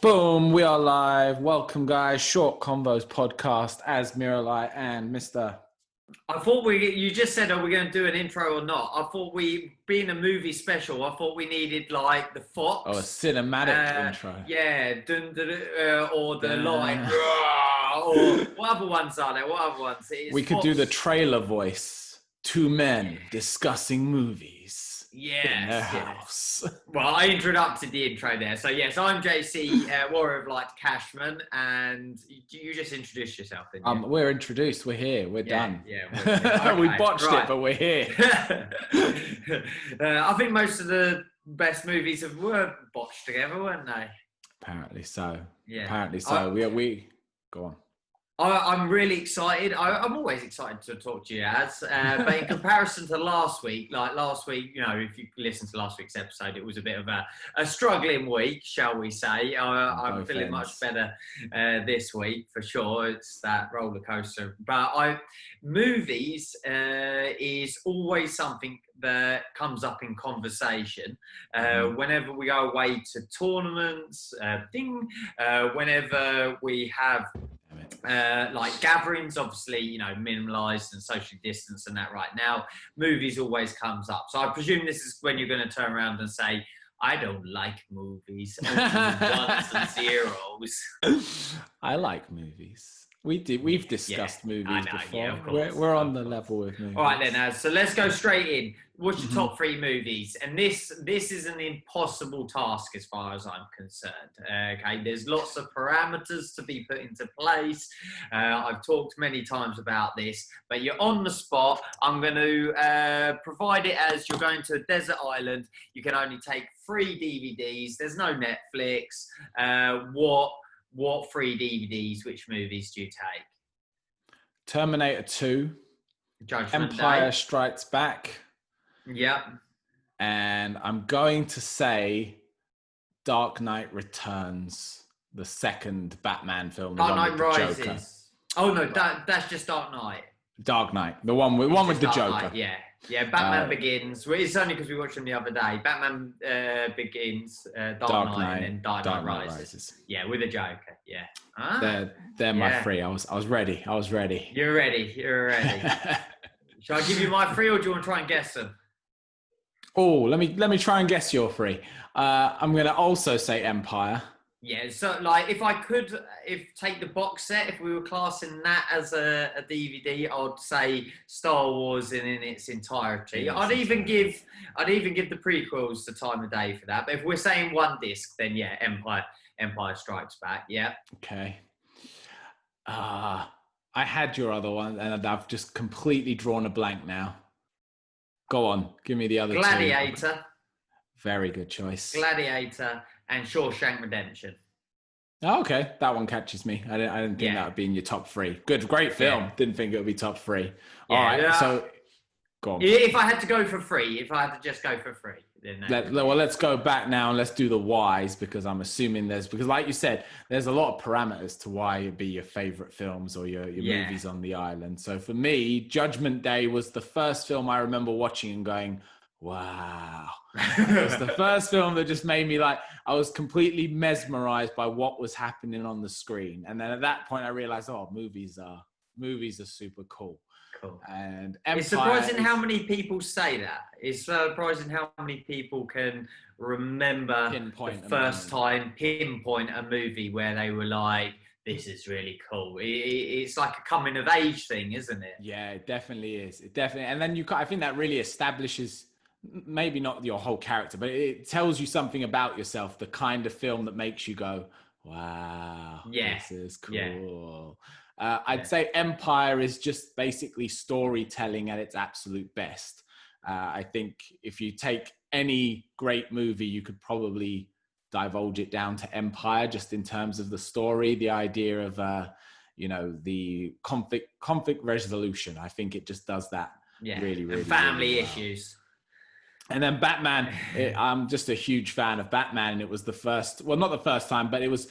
Boom, we are live. Welcome, guys. Short Convos podcast as Miralai and Mr. I thought you just said, are we going to do an intro or not? I thought being a movie special, I thought we needed like the Fox. Oh, a cinematic intro. Yeah, or the like, or what other ones are there? What other ones? We could do the trailer voice. Two men discussing movies. In their house. Well, I introduced the intro there. So yes, I'm JC, Warrior of Light Cashman, and you just introduced yourself, didn't you? We're introduced. We're here. We're done. Yeah. Okay, we botched it, but we're here. I think most of the best movies were botched together, weren't they? Apparently so. Yeah. Apparently so. We go on. I'm really excited. I'm always excited to talk to you, but in comparison to last week, if you listen to last week's episode, it was a bit of a struggling week, shall we say. I'm feeling much better this week, for sure. It's that roller coaster. But movies is always something that comes up in conversation whenever we go away to tournaments, whenever we have like gatherings, obviously, minimalised and socially distanced and that right now, movies always comes up. So I presume this is when you're going to turn around and say, I don't like movies, only ones and zeros. I like movies. We've discussed movies before. Yeah, we're on the level with movies. All right then, so let's go straight in. What's your top three movies? And this is an impossible task as far as I'm concerned. Okay, there's lots of parameters to be put into place. I've talked many times about this, but you're on the spot. I'm going to provide it as you're going to a desert island. You can only take 3 DVDs. There's no Netflix. What 3 DVDs, which movies do you take? Terminator 2, Judgment Empire Day. Strikes Back. Yep. And I'm going to say Dark Knight Returns, the second Batman film. Dark Knight Rises. Joker. Oh no, that's just Dark Knight. Dark Knight, the one with the Joker. Knight, yeah. Batman Begins. Well, it's only because we watched them the other day. Batman Begins, Dark Knight, and then Dark Knight Rises. Yeah, with the Joker. Yeah. They're my 3. I was ready. You're ready. Shall I give you my 3, or do you want to try and guess them? Oh, let me try and guess your 3. I'm going to also say Empire. Yeah, so like if take the box set, if we were classing that as a DVD, I'd say Star Wars in its entirety. I'd even give the prequels the time of day for that. But if we're saying one disc, then yeah, Empire Strikes Back. Yeah. Okay. I had your other one, and I've just completely drawn a blank now. Go on, give me the other Gladiator. 2. Very good choice. Gladiator and Shawshank Redemption. Oh, okay, that one catches me. I didn't think that would be in your top 3. Great film. Didn't think it would be top 3. All right, so go on. If I had to go for 3, if I had to just go for 3, then let's go back now and let's do the whys, because I'm assuming because like you said, there's a lot of parameters to why it'd be your favorite films or your movies on the island. So for me, Judgment Day was the first film I remember watching and going, wow. It was the first film that just made me I was completely mesmerized by what was happening on the screen. And then at that point I realized, movies are super cool. And Empire, it's surprising how many people say that. It's surprising how many people can remember the first time pinpoint a movie where they were like, this is really cool. It's like a coming of age thing, isn't it? Yeah, it definitely is. And then I think that really establishes maybe not your whole character, but it tells you something about yourself, the kind of film that makes you go, wow, this is cool. I'd say Empire is just basically storytelling at its absolute best. I think if you take any great movie, you could probably divulge it down to Empire, just in terms of the story, the idea of, the conflict resolution. I think it just does that really, really, and family really well. issues. And then Batman, I'm just a huge fan of Batman. It was the first, well, not the first time, but it was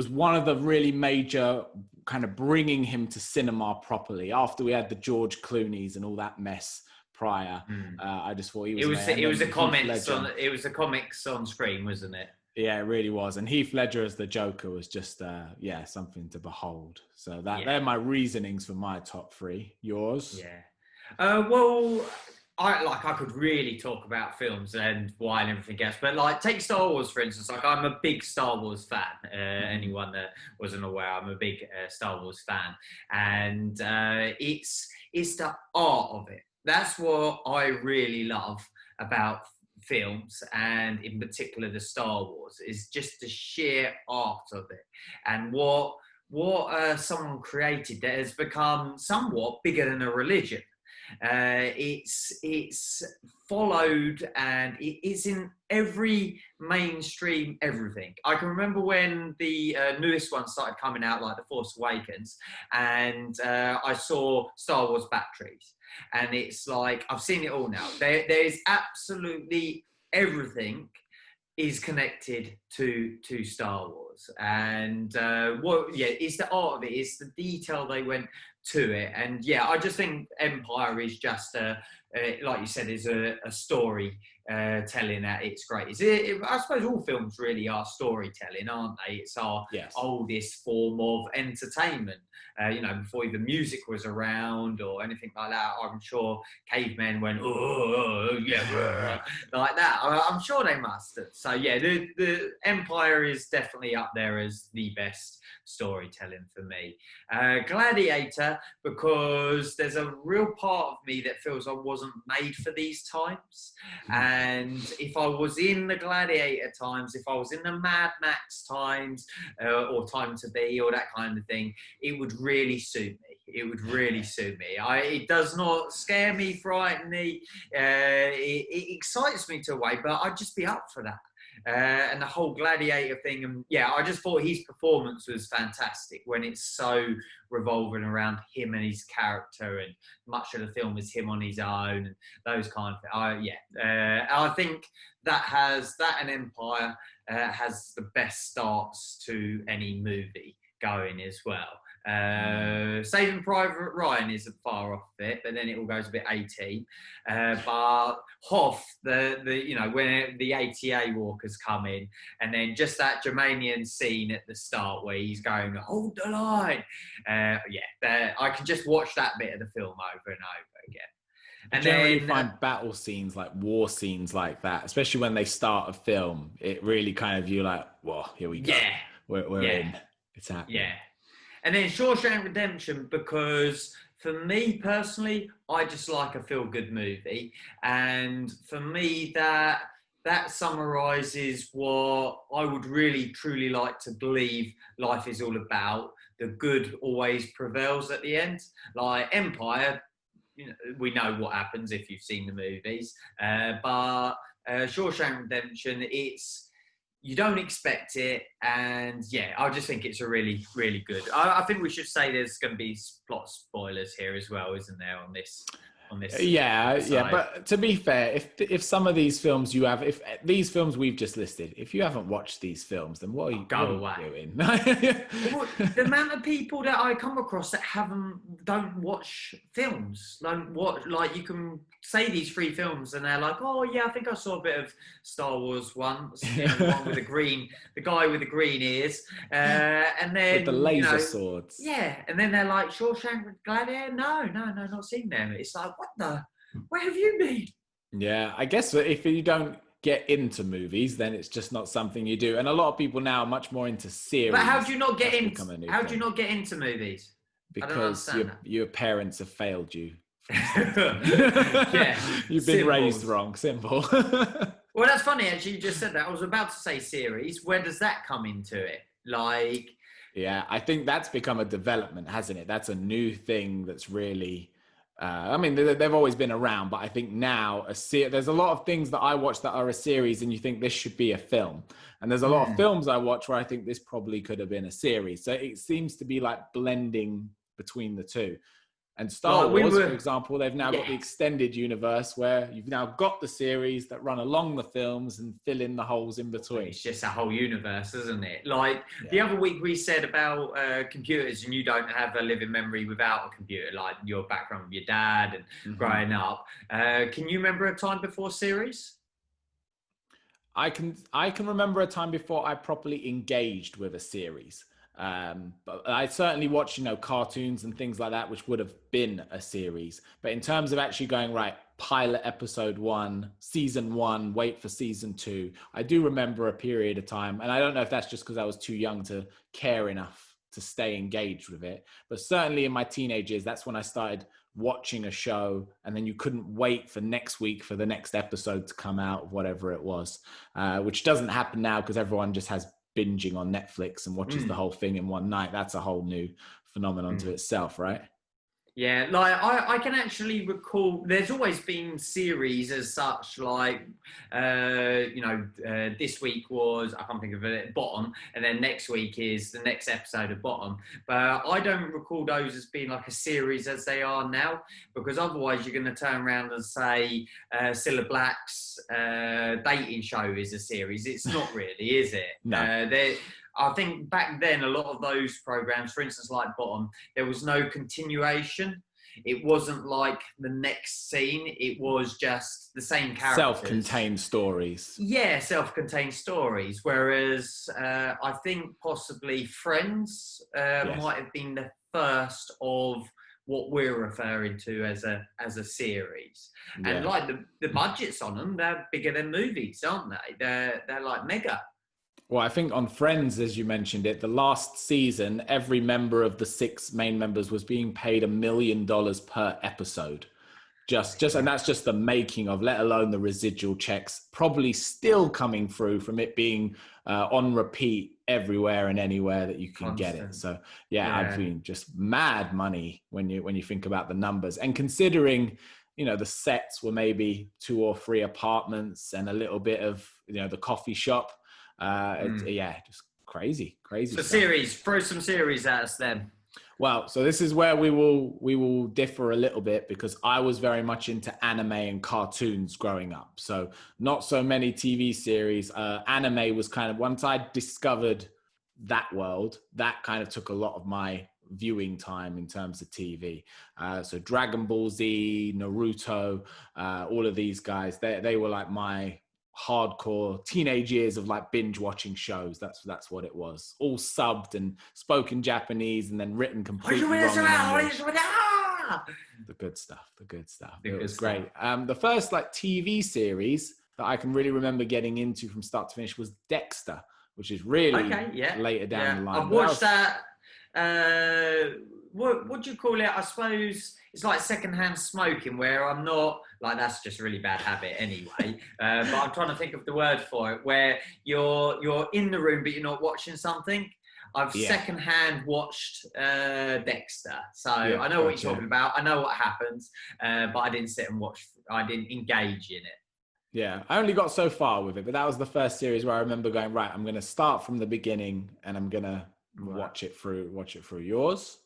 one of the really major kind of bringing him to cinema properly after we had the George Clooney's and all that mess prior. I just thought he was. It was the comics on screen, wasn't it? Yeah, it really was. And Heath Ledger as the Joker was just, something to behold. So they're my reasonings for my top 3. Yours? Yeah. Well, I could really talk about films and why and everything else, but like take Star Wars for instance. Like I'm a big Star Wars fan. Anyone that wasn't aware, I'm a big Star Wars fan, and it's the art of it. That's what I really love about films, and in particular the Star Wars, is just the sheer art of it, and what someone created that has become somewhat bigger than a religion. It's followed, and it is in every mainstream everything. I can remember when the newest one started coming out, like The Force Awakens, and I saw Star Wars Batteries, and it's like I've seen it all now. There's absolutely everything is connected to Star Wars, and it's the art of it, it's the detail they went to it, and I just think Empire is just like you said, is a story telling at its greatest. I suppose all films really are storytelling, aren't they? It's our oldest form of entertainment. Before even music was around or anything like that, I'm sure cavemen went, oh, yeah, like that. I'm sure they must have. So, the Empire is definitely up there as the best storytelling for me. Gladiator, because there's a real part of me that feels I wasn't made for these times. And if I was in the Gladiator times, if I was in the Mad Max times, or Time to Be, or that kind of thing, it would really suit me. It would really suit me. It does not scare me, frighten me. It excites me to a way, but I'd just be up for that. And the whole Gladiator thing, and I just thought his performance was fantastic when it's so revolving around him and his character, and much of the film is him on his own and those kind of things. I think that and Empire has the best starts to any movie going as well. Saving Private Ryan isn't far off it, but then it all goes a bit 18. But Hoff, when the ATA walkers come in, and then just that Germanian scene at the start where he's going, hold the line. I can just watch that bit of the film over and over again. And generally find battle scenes, like war scenes like that, especially when they start a film, it really kind of, you're like, whoa, here we go. Yeah. We're in. It's happening. Yeah. And then Shawshank Redemption, because for me personally, I just like a feel-good movie. And for me, that summarises what I would really, truly like to believe life is all about. The good always prevails at the end. Like Empire, we know what happens if you've seen the movies. But Shawshank Redemption, you don't expect it, and I just think it's a really, really good. I think we should say there's going to be plot spoilers here as well, isn't there, on this? But to be fair, if some of these films if these films we've just listed, if you haven't watched these films, then what are you doing? The amount of people that I come across that don't watch films, like you can say these 3 films and they're like, oh yeah, I think I saw a bit of Star Wars once, one with the guy with the green ears, and then with the laser swords. And then they're like, Shawshank Gladiator, no, not seen them. It's like, where have you been? Yeah, I guess if you don't get into movies, then it's just not something you do. And a lot of people now are much more into series. But how do you not get into movies? Because your parents have failed you. You've been Symbols. Raised wrong. Simple. Well, that's funny actually, you just said that. I was about to say series. Where does that come into it? Like, I think that's become a development, hasn't it? That's a new thing that's really they've always been around, but I think now there's a lot of things that I watch that are a series and you think this should be a film, and there's a lot of films I watch where I think this probably could have been a series. So it seems to be like blending between the two. And Star Wars, for example, they've now got the extended universe where you've now got the series that run along the films and fill in the holes in between. It's just a whole universe, isn't it? Like the other week we said about computers, and you don't have a living memory without a computer, like your background with your dad and growing up. Can you remember a time before series? I can remember a time before I properly engaged with a series. But I certainly watched, cartoons and things like that, which would have been a series. But in terms of actually going, right, pilot episode 1, season 1, wait for season 2, I do remember a period of time. And I don't know if that's just because I was too young to care enough to stay engaged with it. But certainly in my teenage years, that's when I started watching a show, and then you couldn't wait for next week for the next episode to come out of whatever it was, which doesn't happen now because everyone just has binging on Netflix and watches the whole thing in one night. That's a whole new phenomenon to itself, right? Yeah, like I can actually recall there's always been series as such, like this week was, I can't think of it, Bottom, and then next week is the next episode of Bottom. But I don't recall those as being like a series as they are now, because otherwise you're going to turn around and say Cilla Black's dating show is a series. It's not really, is it? No. I think back then, a lot of those programs, for instance, like Bottom, there was no continuation. It wasn't like the next scene. It was just the same characters. Self-contained stories. Yeah, self-contained stories. Whereas I think possibly Friends might have been the first of what we're referring to as a series. Yeah. And like the budgets on them, they're bigger than movies, aren't they? They're like mega. Well, I think on Friends, as you mentioned it, the last season, every member of the 6 main members was being paid $1 million per episode. And that's just the making of, let alone the residual checks, probably still coming through from it being on repeat everywhere and anywhere that you can get it. So yeah, I mean, just mad money when you think about the numbers, and considering, the sets were maybe 2 or 3 apartments and a little bit of, the coffee shop. Just crazy so stuff. Throw some series at us then. Well, so this is where we will differ a little bit, because I was very much into anime and cartoons growing up, so not so many TV series. Anime was kind of, once I discovered that world, that kind of took a lot of my viewing time in terms of TV. So Dragon Ball Z, Naruto, all of these guys, they were like my hardcore teenage years of like binge watching shows. That's what it was, all subbed and spoken Japanese and then written completely wrong in English. The good stuff. It was great. The first like TV series that I can really remember getting into from start to finish was Dexter, which is really later down the line. I've watched that. What do you call it? I suppose it's like secondhand smoking, where I'm not like, that's just a really bad habit anyway. But I'm trying to think of the word for it, where you're in the room but you're not watching something. I've secondhand watched Dexter, so I know what you're talking about. I know what happens, but I didn't sit and watch. I didn't engage in it. Yeah, I only got so far with it, but that was the first series where I remember going, right, I'm going to start from the beginning and I'm going to watch it through. Yours?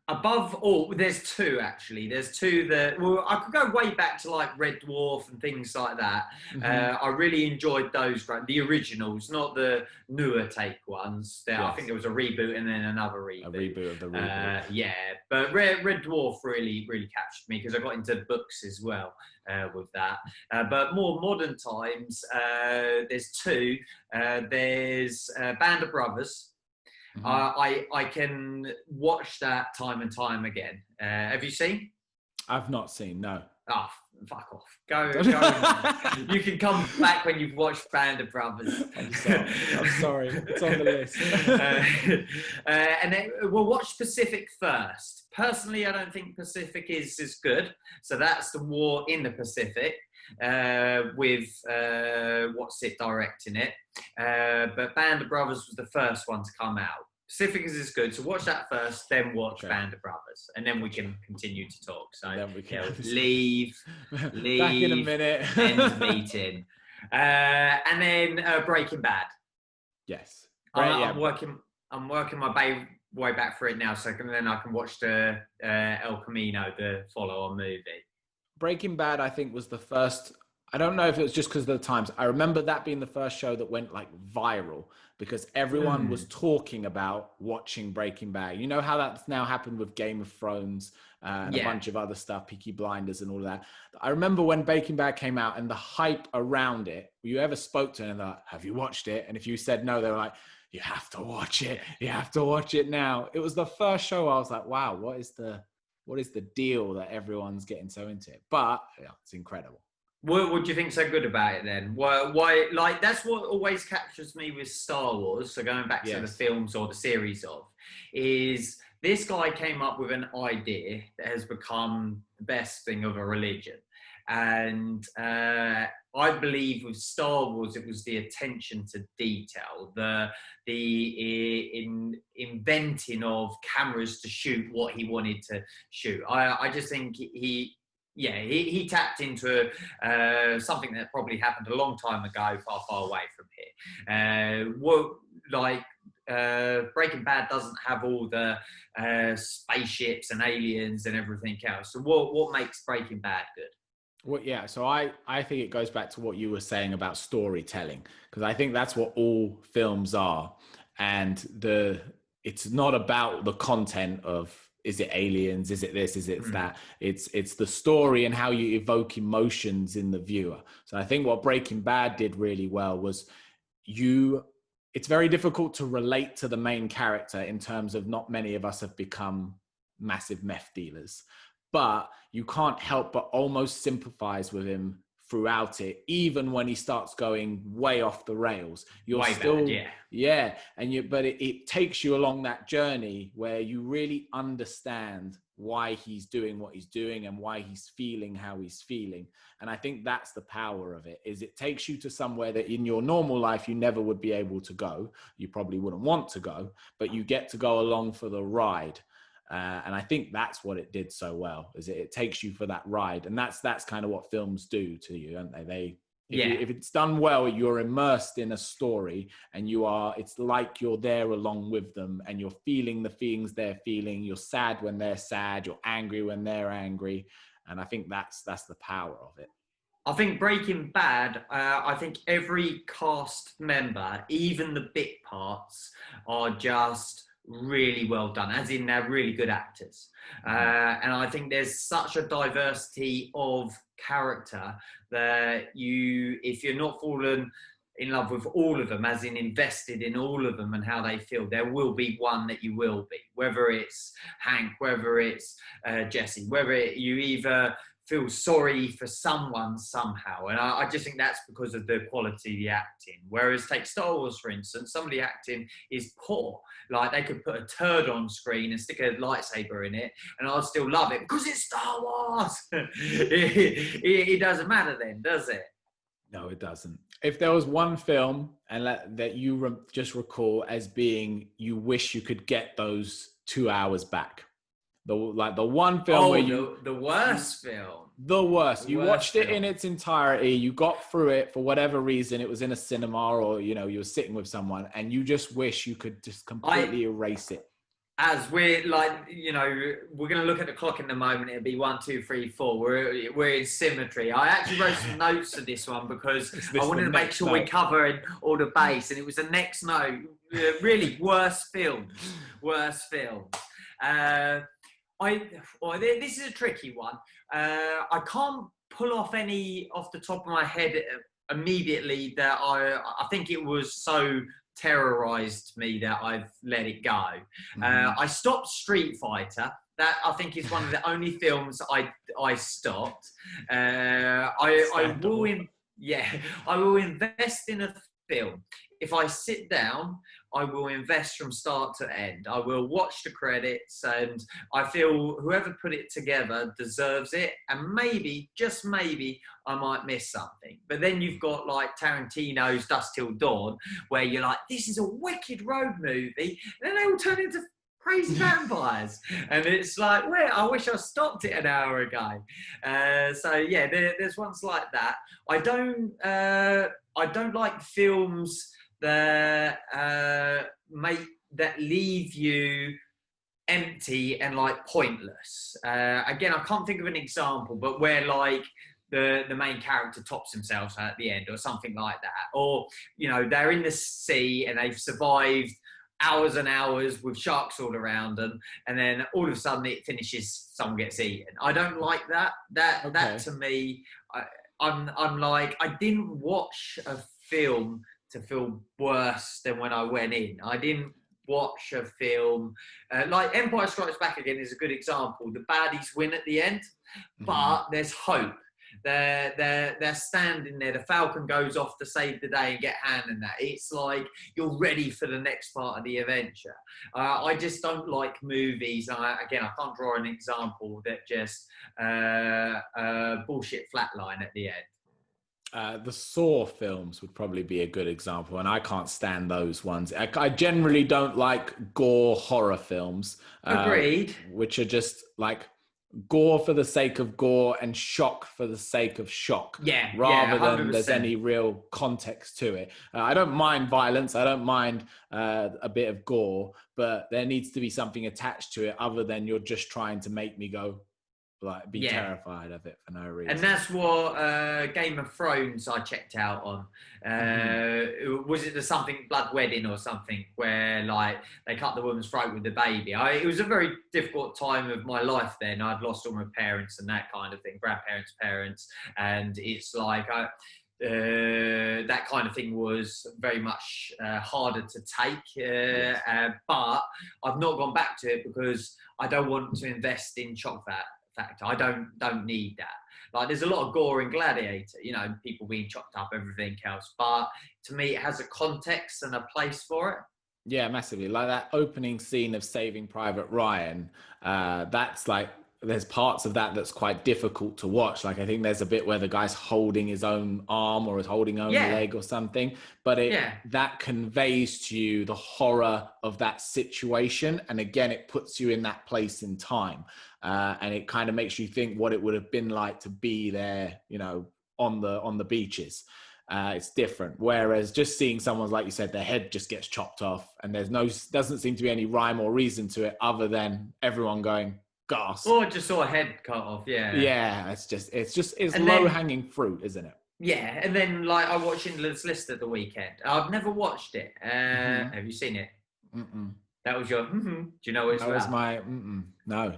Above all, there's 2 actually. There's 2 that, well, I could go way back to like Red Dwarf and things like that. I really enjoyed those, the originals, not the newer take ones. I think there was a reboot and then another reboot. A reboot of the reboot. But Red Dwarf really captured me, because I got into books as well with that. But more modern times, there's 2. There's Band of Brothers. I can watch that time and time again. Have you seen? I've not seen, no. Oh, fuck off. Go. You can come back when you've watched Band of Brothers. I'm sorry. It's on the list. And then we'll watch Pacific first. Personally, I don't think Pacific is as good. So that's the War in the Pacific, with what's it directing it. But Band of Brothers was the first one to come out. Pacific is good, so watch that first, then watch Band of Brothers, and then we can continue to talk. So then we can leave. Back in a minute. End meeting, and then Breaking Bad. Yes, I'm working my way back for it now, so then I can watch the El Camino, the follow-on movie. Breaking Bad, I think, was the first I don't know if it was just because of the times. I remember that being the first show that went like viral because everyone was talking about watching Breaking Bad. You know how that's now happened with Game of Thrones and a bunch of other stuff, Peaky Blinders and all of that. I remember when Breaking Bad came out and the hype around it. You ever spoke to them and they're like, have you watched it? And if you said no, they were like, you have to watch it. You have to watch it now. It was the first show I was like, wow, what is the deal that everyone's getting so into it? But yeah, it's incredible. What do you think's so good about it then? Why, like, that's what always captures me with Star Wars. So going back to the films or the series is this guy came up with an idea that has become the best thing of a religion. And I believe with Star Wars, it was the attention to detail, the inventing of cameras to shoot what he wanted to shoot. I just think he tapped into something that probably happened a long time ago, far, far away from here. Breaking Bad doesn't have all the spaceships and aliens and everything else. So what makes Breaking Bad good? Well, yeah. So I think it goes back to what you were saying about storytelling, because I think that's what all films are. And it's not about the content of, is it aliens? Is it this? Is it that? It's the story and how you evoke emotions in the viewer. So I think what Breaking Bad did really well was it's very difficult to relate to the main character in terms of not many of us have become massive meth dealers, but you can't help but almost sympathize with him throughout it, even when he starts going way off the rails. You're way still bad, but it takes you along that journey where you really understand why he's doing what he's doing and why he's feeling how he's feeling. And I think that's the power of it, is it takes you to somewhere that in your normal life you never would be able to go. You probably wouldn't want to go, but you get to go along for the ride. And I think that's what it did so well, is it takes you for that ride. And that's kind of what films do to you, aren't they? If it's done well, you're immersed in a story and it's like you're there along with them and you're feeling the feelings they're feeling. You're sad when they're sad, you're angry when they're angry. And I think that's the power of it. I think Breaking Bad, I think every cast member, even the bit parts, are just really well done, as in they're really good actors. And I think there's such a diversity of character that if you're not fallen in love with all of them, as in invested in all of them and how they feel, there will be one that you will be, whether it's Hank, whether it's Jesse, whether you either feel sorry for someone somehow. And I just think that's because of the quality of the acting. Whereas take Star Wars, for instance, some of the acting is poor. Like they could put a turd on screen and stick a lightsaber in it and I'll still love it because it's Star Wars. It doesn't matter then, does it? No, it doesn't. If there was one film and that you just recall as being, you wish you could get those 2 hours back. The one film where the worst film. The worst. You watched it in its entirety. You got through it for whatever reason. It was in a cinema or, you were sitting with someone and you just wish you could just completely erase it. As we're we're going to look at the clock in a moment. It'll be 1, 2, 3, 4. We're in symmetry. I actually wrote some notes for this one because I wanted to make sure we covered all the base. And it was the next note. Really, worst films. This is a tricky one. I can't pull off any off the top of my head immediately that I think it was so terrorized me that I've let it go. I stopped Street Fighter. That I think is one of the only films I stopped. I will invest in a film. If I sit down, I will invest from start to end. I will watch the credits and I feel whoever put it together deserves it. And maybe, just maybe, I might miss something. But then you've got like Tarantino's Dusk Till Dawn, where you're like, this is a wicked road movie. And then they all turn into crazy vampires. And it's like, well, I wish I stopped it an hour ago. There's ones like that. I don't like films that leave you empty and like pointless. Again, I can't think of an example, but where like the main character tops themselves at the end or something like that. Or, you know, they're in the sea and they've survived hours and hours with sharks all around them, and then all of a sudden it finishes, someone gets eaten. I don't like that. That to me, I'm like, I didn't watch a film to feel worse than when I went in. I didn't watch a film like Empire Strikes Back again is a good example. The baddies win at the end, but there's hope. They're standing there. The Falcon goes off to save the day and get Han and that. It's like you're ready for the next part of the adventure. I just don't like movies. Again, I can't draw an example that just bullshit flatline at the end. The Saw films would probably be a good example, and I can't stand those ones. I generally don't like gore horror films. Agreed. Which are just like gore for the sake of gore and shock for the sake of shock. Rather than there's any real context to it. I don't mind violence. I don't mind a bit of gore, but there needs to be something attached to it other than you're just trying to make me go, like, be terrified of it for no reason. And that's what Game of Thrones I checked out on. Was it the something Blood Wedding or something where like they cut the woman's throat with the baby? It was a very difficult time of my life then. I'd lost all my parents and that kind of thing, grandparents, parents, and it's like that kind of thing was very much harder to take. But I've not gone back to it because I don't want to invest in shock factor. I don't need that. Like, there's a lot of gore in Gladiator, you know, people being chopped up, everything else. But to me, it has a context and a place for it. Yeah, massively. Like that opening scene of Saving Private Ryan, that's like, there's parts of that that's quite difficult to watch. Like, I think there's a bit where the guy's holding his own arm or is holding his own leg or something, but that conveys to you the horror of that situation. And again, it puts you in that place in time. And it kind of makes you think what it would have been like to be there, you know, on the beaches. It's different. Whereas just seeing someone, like you said, their head just gets chopped off and doesn't seem to be any rhyme or reason to it other than everyone going, gasp. Or just saw a head cut off, it's low-hanging fruit, isn't it? Yeah, and then like I watched Schindler's List at the weekend. I've never watched it. Have you seen it? That was your do you know what it's about? That was my no.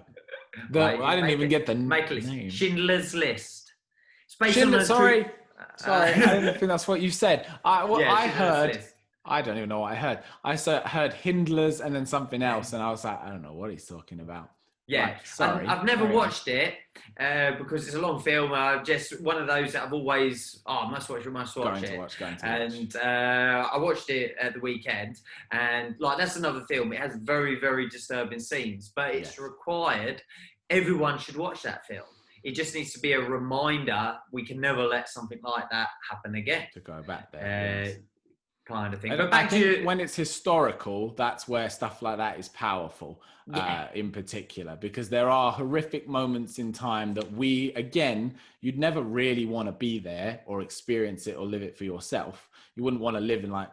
I didn't even get the name. Schindler's List. It's based on sorry, I didn't think that's what you said. I heard. I don't even know what I heard. I heard Hindler's and then something else, and I was like, I don't know what he's talking about. Yeah, right, sorry. I've never watched it because it's a long film. Just one of those that I've always, I must watch it. And I watched it at the weekend, and like that's another film. It has very, very disturbing scenes, but it's required. Everyone should watch that film. It just needs to be a reminder we can never let something like that happen again. To go back there. Yes. Kind of thing. But I think when it's historical, that's where stuff like that is powerful, in particular, because there are horrific moments in time that you'd never really want to be there or experience it or live it for yourself. You wouldn't want to live in like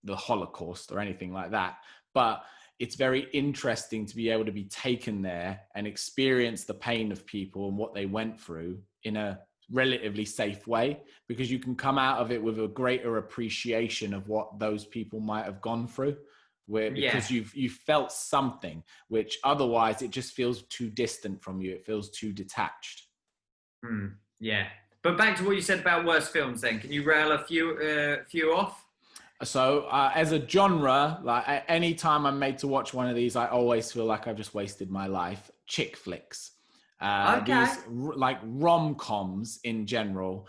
the Holocaust or anything like that. But it's very interesting to be able to be taken there and experience the pain of people and what they went through in a relatively safe way, because you can come out of it with a greater appreciation of what those people might have gone through, because you've felt something which otherwise it just feels too distant from you. It feels too detached. But back to what you said about worst films then, can you rail a few off? So as a genre, like any time I'm made to watch one of these, I always feel like I've just wasted my life. Chick flicks. These like rom-coms in general,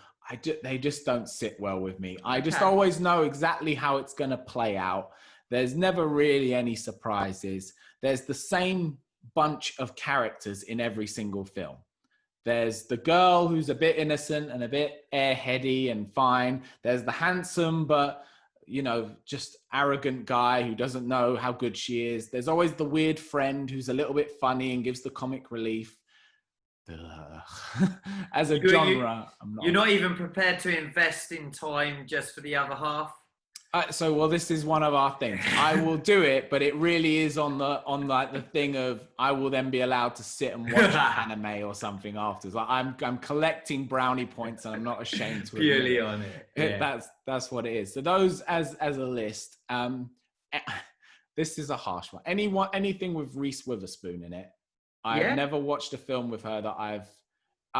they just don't sit well with me. I just always know exactly how it's going to play out. There's never really any surprises. There's the same bunch of characters in every single film. There's the girl who's a bit innocent and a bit airheady and fine. There's the handsome but, you know, just arrogant guy who doesn't know how good she is. There's always the weird friend who's a little bit funny and gives the comic relief. As a genre, you're not even prepared to invest in time just for the other half. Well, this is one of our things. I will do it, but it really is on like the thing of I will then be allowed to sit and watch anime or something afterwards. Like I'm collecting brownie points, and I'm not ashamed to purely admit on it. Yeah. That's what it is. So those as a list. This is a harsh one. Anything with Reese Witherspoon in it. I've never watched a film with her that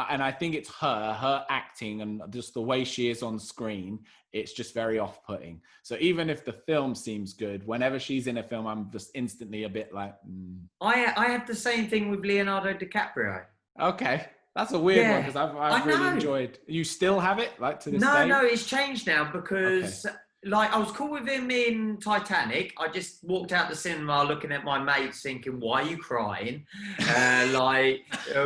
and I think it's her acting and just the way she is on screen. It's just very off-putting. So even if the film seems good, whenever she's in a film, I'm just instantly a bit like. I had the same thing with Leonardo DiCaprio. Okay, that's a weird one because I've really enjoyed. You still have it like to this day? No, it's changed now because. Okay. Like, I was cool with him in Titanic. I just walked out the cinema looking at my mates thinking, why are you crying?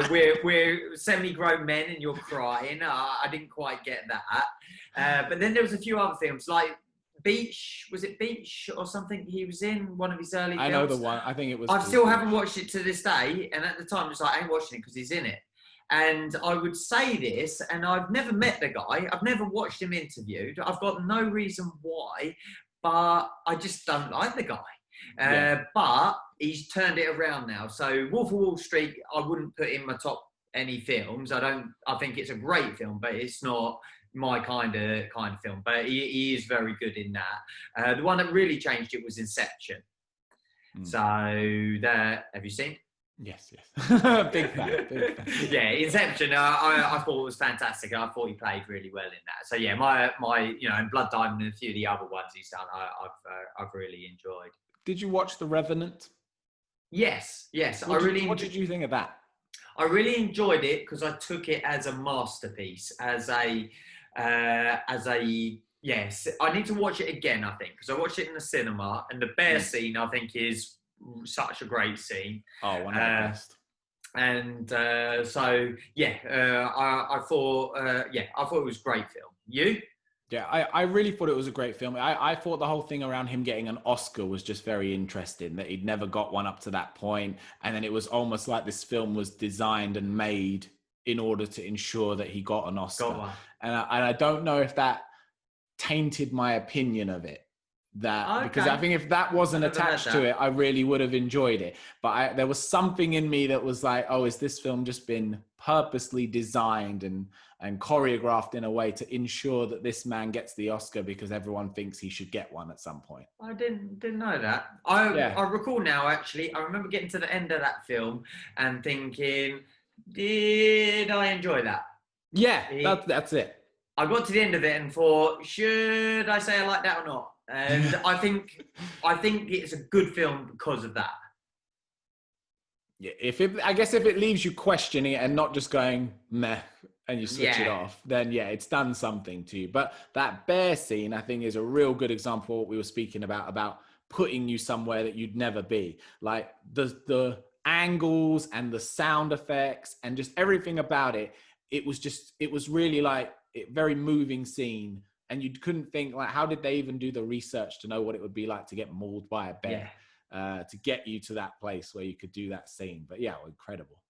We're semi-grown men and you're crying. I didn't quite get that. But then there was a few other films, like Beach. Was it Beach or something he was in? One of his early films. I know the one. I think it was. I still haven't watched it to this day. And at the time, it's like, I ain't watching it because he's in it. And I would say this, and I've never met the guy. I've never watched him interviewed. I've got no reason why, but I just don't like the guy. But he's turned it around now. So Wolf of Wall Street, I wouldn't put in my top any films. I think it's a great film, but it's not my kind of film. But he is very good in that. The one that really changed it was Inception. So have you seen? Yes. Big fan. Yeah, Inception. I thought it was fantastic. I thought he played really well in that. So yeah, my and Blood Diamond and a few of the other ones he's done, I've really enjoyed. Did you watch The Revenant? Yes. What did you think of that? I really enjoyed it because I took it as a masterpiece, yes. I need to watch it again, I think, because I watched it in the cinema, and the bear scene I think is such a great scene. Oh, one of the best. And I thought it was a great film. You? Yeah, I really thought it was a great film. I thought the whole thing around him getting an Oscar was just very interesting, that he'd never got one up to that point. And then it was almost like this film was designed and made in order to ensure that he got an Oscar. And I don't know if that tainted my opinion of it. Because I think if that wasn't attached to it, I really would have enjoyed it. But there was something in me that was like, oh, is this film just been purposely designed and choreographed in a way to ensure that this man gets the Oscar because everyone thinks he should get one at some point? I didn't know that. I recall now, actually. I remember getting to the end of that film and thinking, did I enjoy that? Yeah, that's it. I got to the end of it and thought, should I say I like that or not? And I think it's a good film because of that. Yeah, I guess if it leaves you questioning it and not just going meh and you switch it off, then it's done something to you. But that bear scene, I think, is a real good example of what we were speaking about putting you somewhere that you'd never be. Like the angles and the sound effects and just everything about it. It was really like a very moving scene. And you couldn't think, like, how did they even do the research to know what it would be like to get mauled by a bear, to get you to that place where you could do that scene? But yeah, incredible.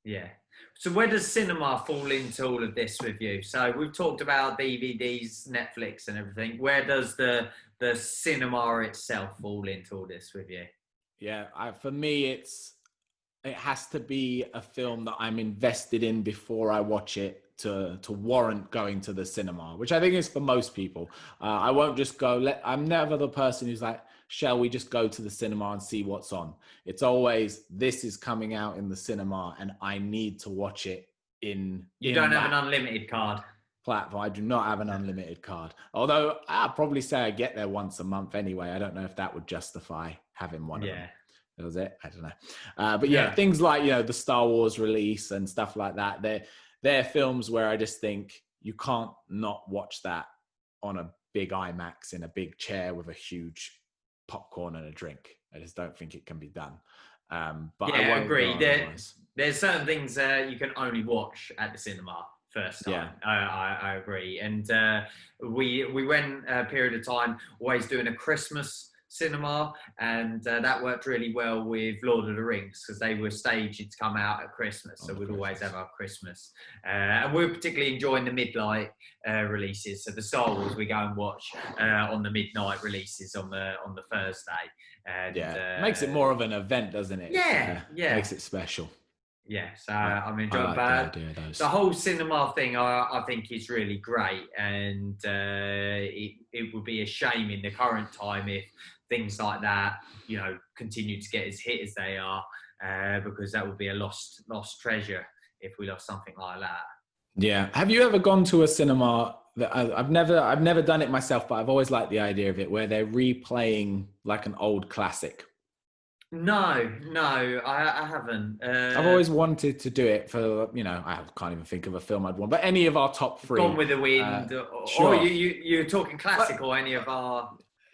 Yeah. So where does cinema fall into all of this with you? So we've talked about DVDs, Netflix and everything. Where does the cinema itself fall into all this with you? Yeah, for me, it has to be a film that I'm invested in before I watch it to warrant going to the cinema, which I think is for most people. I won't just go, I'm never the person who's like, shall we just go to the cinema and see what's on? It's always, this is coming out in the cinema and I need to watch it in. You don't have an unlimited card. Platform. I do not have an unlimited card. Although I'll probably say I get there once a month anyway. I don't know if that would justify having one of them. That was it. I don't know. But things like, the Star Wars release and stuff like that, they're films where I just think you can't not watch that on a big IMAX in a big chair with a huge popcorn and a drink. I just don't think it can be done. But I won't agree. There's certain things you can only watch at the cinema first time. I agree. And we went a period of time always doing a Christmas cinema, and that worked really well with Lord of the Rings because they were staged to come out at Christmas, so we'd always have our Christmas. And we're particularly enjoying the midnight releases. So the Star Wars we go and watch on the midnight releases on the Thursday. And, makes it more of an event, doesn't it? Yeah, makes it special. Yes, I'm enjoying the whole cinema thing. I think is really great, and it would be a shame in the current time if things like that, continue to get as hit as they are, because that would be a lost treasure if we lost something like that. Yeah. Have you ever gone to a cinema that I've never done it myself, but I've always liked the idea of it, where they're replaying like an old classic? No, I haven't. I've always wanted to do it for, I can't even think of a film I'd want, but any of our top three. Gone with the Wind, sure. Or you're talking classic, or any of our...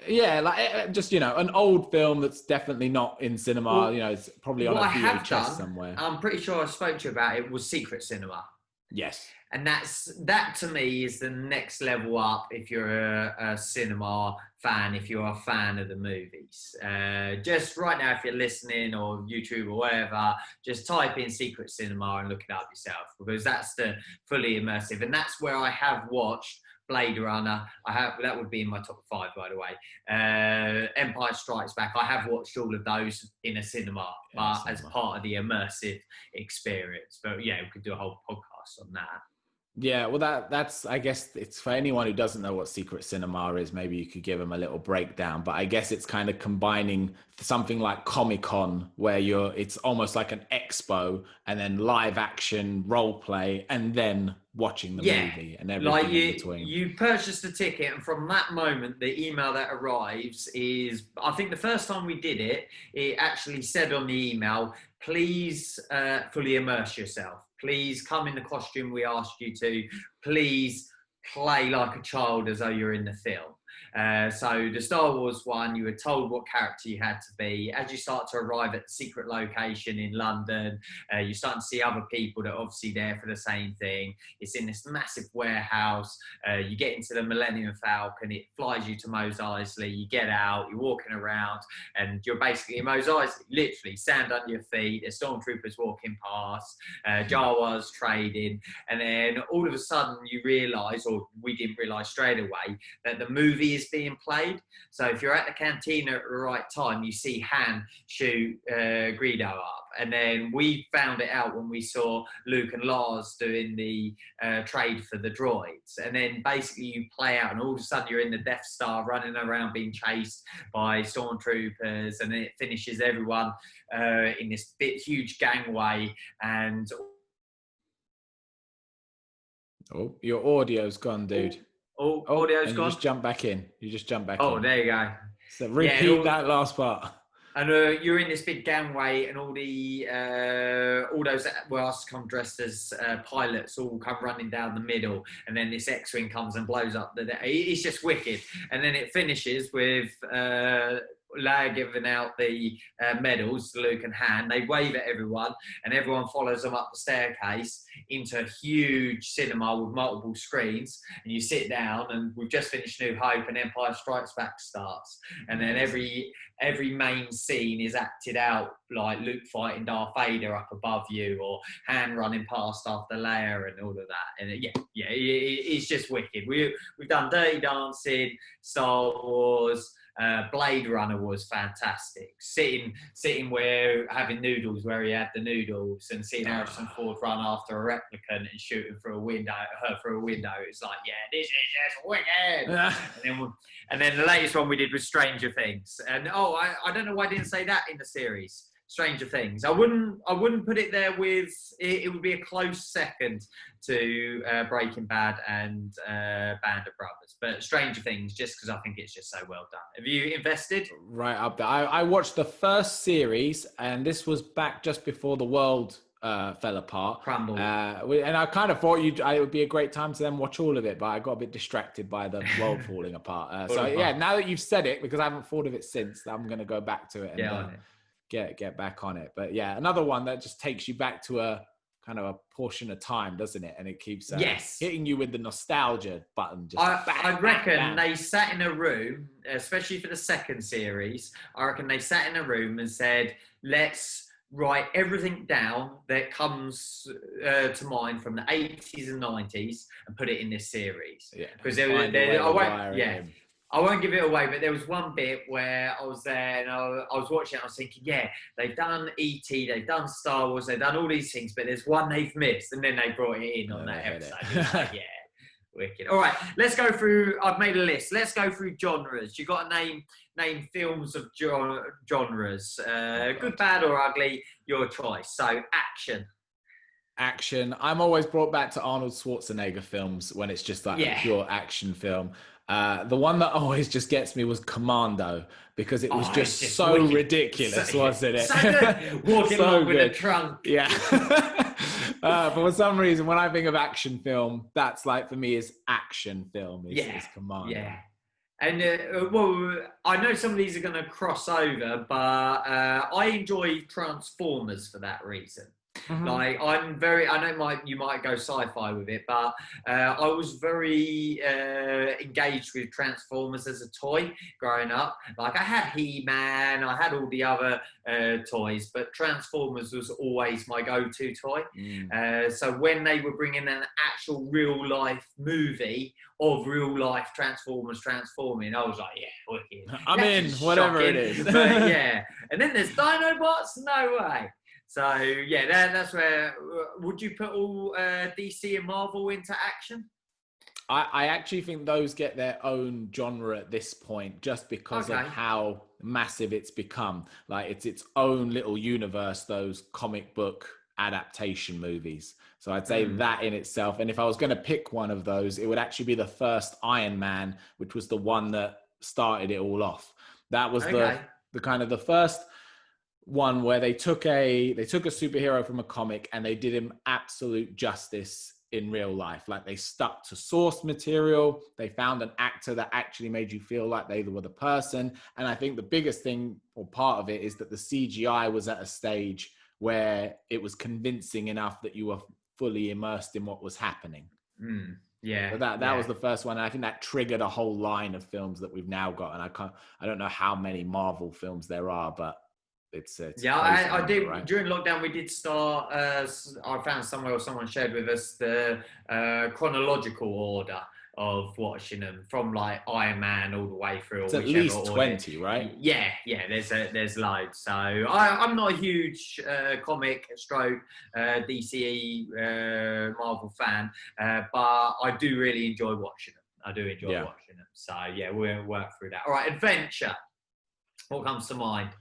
Yeah, like just, an old film that's definitely not in cinema, it's probably on a VHS somewhere. I'm pretty sure I spoke to you about it, was Secret Cinema. Yes. And that to me is the next level up if you're a cinema fan, if you're a fan of the movies. Just right now, if you're listening or YouTube or whatever, just type in Secret Cinema and look it up yourself, because that's the fully immersive. And that's where I have watched Blade Runner. That would be in my top 5, by the way. Empire Strikes Back. I have watched all of those in a cinema, but as part of the immersive experience. But yeah, we could do a whole podcast on that. Yeah, well, that's I guess it's for anyone who doesn't know what Secret Cinema is. Maybe you could give them a little breakdown. But I guess it's kind of combining something like Comic-Con, where it's almost like an expo, and then live action role play, and then watching the movie and everything in between. You purchase the ticket, and from that moment, the email that arrives is, I think the first time we did it, it actually said on the email, please fully immerse yourself. Please come in the costume we asked you to. Please play like a child as though you're in the film. So the Star Wars one, you were told what character you had to be. As you start to arrive at the secret location in London, you're starting to see other people that are obviously there for the same thing. It's in this massive warehouse. You get into the Millennium Falcon. It flies you to Mos Eisley. You get out. You're walking around, and you're basically in Mos Eisley. Literally, sand under your feet. There's stormtroopers walking past. Jawas trading, and then all of a sudden you realise, or we didn't realise straight away, that the movie is being played. So if you're at the cantina at the right time, you see Han shoot Greedo up. And then we found it out when we saw Luke and Lars doing the trade for the droids. And then basically you play out, and all of a sudden you're in the Death Star running around being chased by stormtroopers, and then it finishes everyone in this huge gangway. And your audio's gone, dude. Audio's gone. You just jump back in. Oh, there you go. So repeat that last part. And you're in this big gangway, and all those that were asked to come dressed as pilots all come running down the middle, and then this X-wing comes and blows up it's just wicked. And then it finishes with Leia giving out the medals to Luke and Han. They wave at everyone, and everyone follows them up the staircase into a huge cinema with multiple screens. And you sit down, and we've just finished New Hope, and Empire Strikes Back starts. And then every main scene is acted out, like Luke fighting Darth Vader up above you, or Han running past after Leia, and all of that. And it's just wicked. We've done Dirty Dancing, Star Wars. Blade Runner was fantastic. Sitting where having noodles where he had the noodles, and seeing Harrison Ford run after a replicant and shooting through a window. It's like, yeah, this is just wicked. And then the latest one we did was Stranger Things. And I don't know why I didn't say that in the series. Stranger Things. I wouldn't put it there with. It would be a close second to Breaking Bad and Band of Brothers, but Stranger Things, just because I think it's just so well done. Have you invested? Right up there. I watched the first series, and this was back just before the world fell apart. Crumbled. And I kind of thought it would be a great time to then watch all of it, but I got a bit distracted by the world falling apart. Yeah, now that you've said it, because I haven't thought of it since, I'm going to go back to it and get back on it. But yeah, another one that just takes you back to a kind of a portion of time, doesn't it? And it keeps yes, hitting you with the nostalgia button. Just I reckon they sat in a room, especially for the second series. I reckon they sat in a room and said, let's write everything down that comes to mind from the 80s and 90s and put it in this series. Because I won't give it away, but there was one bit where I was there and I was watching it. I was thinking, yeah, they've done E.T., they've done Star Wars, they've done all these things, but there's one they've missed. And then they brought it in on that episode. It's like, yeah, wicked. All right, let's go through. I've made a list. Let's go through genres. You got to name films of genres. Good, bad, or ugly, your choice. So, action. I'm always brought back to Arnold Schwarzenegger films when it's just like a pure action film. The one that always just gets me was Commando, because it was just so wicked. Ridiculous, wasn't it? So good. Walking along with a trunk. Yeah. But for some reason, when I think of action film, that's like, for me, is action film. Is Commando. Yeah. And, I know some of these are going to cross over, but I enjoy Transformers for that reason. Mm-hmm. Like, I know you might go sci-fi with it, but I was very engaged with Transformers as a toy growing up. Like, I had He-Man, I had all the other toys, but Transformers was always my go-to toy. So when they were bringing an actual real-life movie of real-life Transformers transforming, I was like, yeah, wicked. I'm in, whatever it is. But, yeah. And then there's Dinobots? No way. So, yeah, that's where... Would you put all DC and Marvel into action? I actually think those get their own genre at this point, just because of how massive it's become. Like, it's its own little universe, those comic book adaptation movies. So I'd say that in itself. And if I was going to pick one of those, it would actually be the first Iron Man, which was the one that started it all off. That was the kind of the first one where they took a superhero from a comic and they did him absolute justice in real life. Like, they stuck to source material. They found an actor that actually made you feel like they were the person. And I think the biggest thing, or part of it, is that the CGI was at a stage where it was convincing enough that you were fully immersed in what was happening. Yeah. So that was the first one. And I think that triggered a whole line of films that we've now got. And I don't know how many Marvel films there are, but it's I did, right? During lockdown we did start, I found somewhere, or someone shared with us, the chronological order of watching them, from like Iron Man all the way through. It's at least 20, right? Yeah, there's loads. So I'm not a huge comic stroke DC Marvel fan, but I do really enjoy watching them. Watching them. So yeah, we'll work through that. All right, adventure. What comes to mind?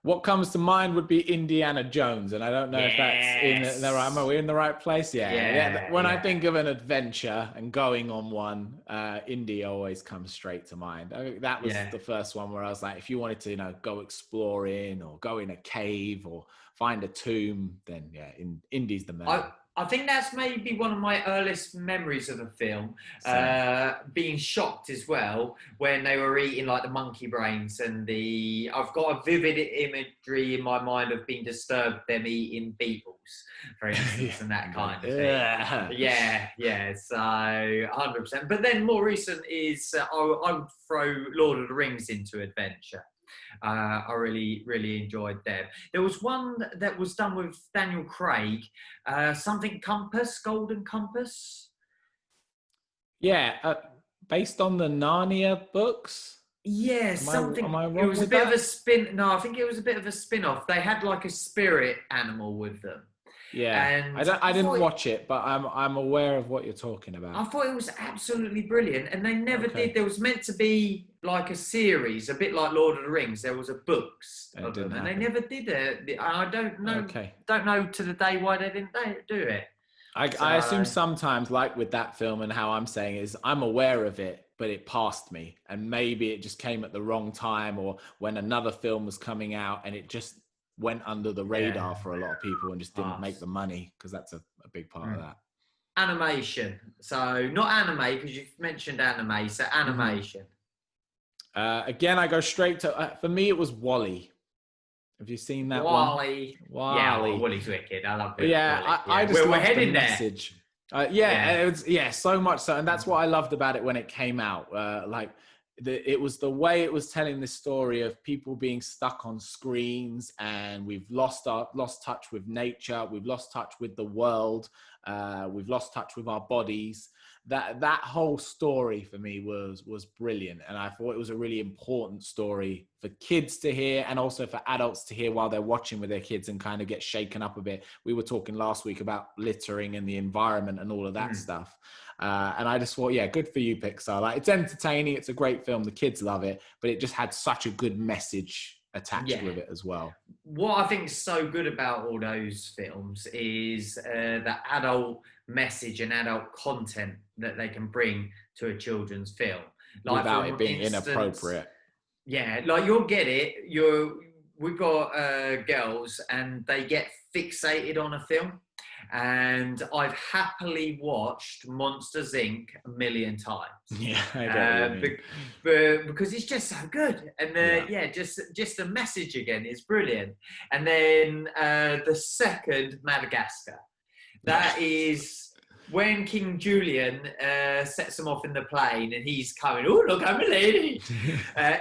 What comes to mind would be Indiana Jones, and I don't know if that's in the right. Are we in the right place? Yeah. When I think of an adventure and going on one, Indy always comes straight to mind. I think that was the first one where I was like, if you wanted to, go exploring or go in a cave or find a tomb, then Indy's the man. I think that's maybe one of my earliest memories of a film, being shocked as well when they were eating like the monkey brains, and I've got a vivid imagery in my mind of being disturbed them eating beetles, for instance, and that kind of thing. Yeah, so 100%. But then more recent is, I would throw Lord of the Rings into adventure. I really enjoyed them. There was one that was done with Daniel Craig, something Compass, Golden Compass. Yeah, based on the Narnia books. Yeah, something. Am I wrong? It was a bit of a spin. No, I think it was a bit of a spin-off. They had like a spirit animal with them. Yeah, and I didn't watch it, but I'm aware of what you're talking about. I thought it was absolutely brilliant, and they never did. There was meant to be like a series, a bit like Lord of the Rings. There was a books of them, and they never did it. I don't know. Don't know to the day why they didn't do it. I assume sometimes, like with that film, and how I'm saying is, I'm aware of it, but it passed me, and maybe it just came at the wrong time, or when another film was coming out, and it just went under the radar for a lot of people and just didn't make the money, because that's a big part of that. Animation. So not anime, because you've mentioned anime. So animation. Again, I go straight to, for me, it was WALL-E. Have you seen that Wally. one? Yeah, Wally. Wally's wicked. I love it. Yeah, Wally. I just we're love heading the there. message. It was so much so, and that's what I loved about it when it came out. It was the way it was telling the story of people being stuck on screens, and we've lost touch with nature, we've lost touch with the world, we've lost touch with our bodies. That whole story for me was brilliant, and I thought it was a really important story for kids to hear, and also for adults to hear while they're watching with their kids and kind of get shaken up a bit. We were talking last week about littering and the environment and all of that stuff, and I just thought, yeah, good for you, Pixar. Like, it's entertaining, it's a great film, the kids love it, but it just had such a good message attached with it as well. What I think is so good about all those films is the adult message and adult content that they can bring to a children's film, like, without it being inappropriate. Yeah, like, you'll get it. We've got girls, and they get fixated on a film, and I've happily watched Monsters Inc. a million times. Yeah, I get what you mean. Because it's just so good, and just the message again is brilliant. And then the second, Madagascar, that is when King Julian sets him off in the plane, and he's coming. Oh, look, I'm a lady.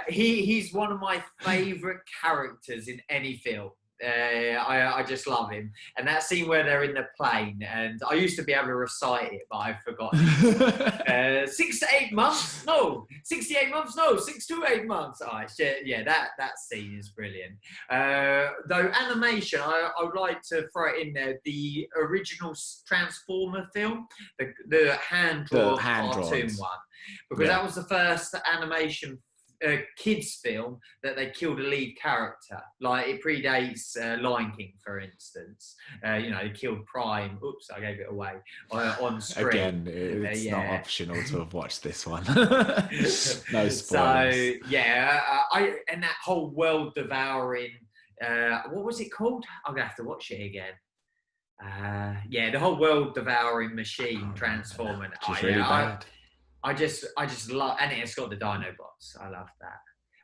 He's one of my favourite characters in any film. I just love him. And that scene where they're in the plane, and I used to be able to recite it, but I've forgotten. 6 to 8 months? No. 6 to 8 months? No. 6 to 8 months. Oh, yeah, that scene is brilliant. Though animation, I would like to throw it in there. The original Transformer film, the hand-drawn cartoon one, because that was the first animation kids film that they killed a lead character. Like, it predates Lion King, for instance. They killed Prime. Oops, I gave it away on screen. Again, it's not optional to have watched this one. No spoilers. So and that whole world devouring. What was it called? I'm gonna have to watch it again. The whole world devouring machine transforming. It's really bad. I just love, and it's got the Dinobots. I love that.